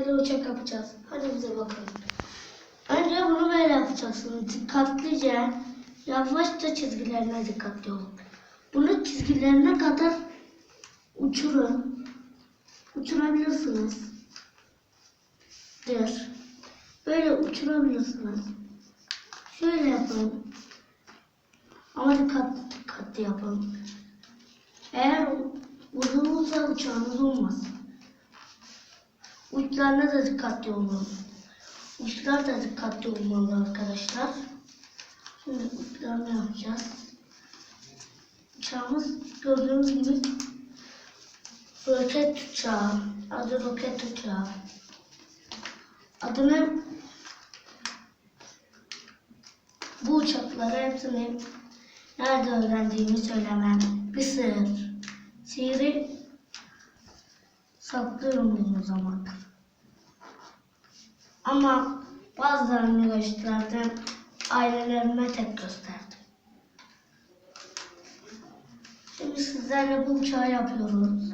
roketli uçak yapacağız. Hadi bize bakalım. Önce bunu böyle yapacaksınız. Dikkatlice, yavaşça çizgilerine dikkatli olun. Bunu çizgilerine kadar uçurun. Uçurabilirsiniz. Böyle uçurabilirsiniz. Şöyle yapın. Ama dikkatli yapın. Eğer vurulursa uçağınız olmaz. Uçlarına da dikkatli olun. Uçlar da dikkatli olmalı arkadaşlar. Şimdi uçlarını yapacağız. Uçağımız gördüğünüz gibi roket uçağı. Adı roket uçağı. Adını bu uçakları hepsini nerede öğrendiğimi söylemem bir sır. Sihri saklıyorum uzun zamandır. Ama bazılarını gösterdim, ailelerime tek gösterdim. Şimdi sizlerle bu uçağı yapıyoruz.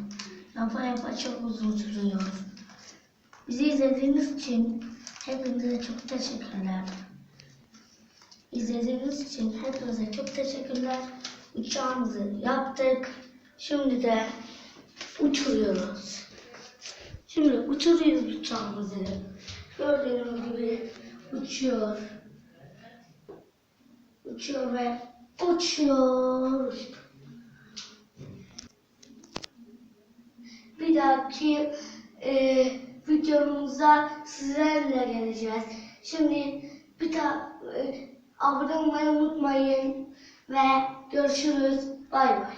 Yapa çok uzun sürüyor. Bizi izlediğiniz için hepinize çok teşekkürler. İzlediğiniz için hepinize çok teşekkürler. Uçağımızı yaptık. Şimdi de uçuruyoruz. Şimdi uçuruyoruz uçağımızı. Gördüğünüz gibi uçuyor. Uçuyor ve uçuyor. Bir dahaki videomuzda sizlerle geleceğiz. Şimdi bir daha abone olmayı unutmayın ve görüşürüz. Bay bay.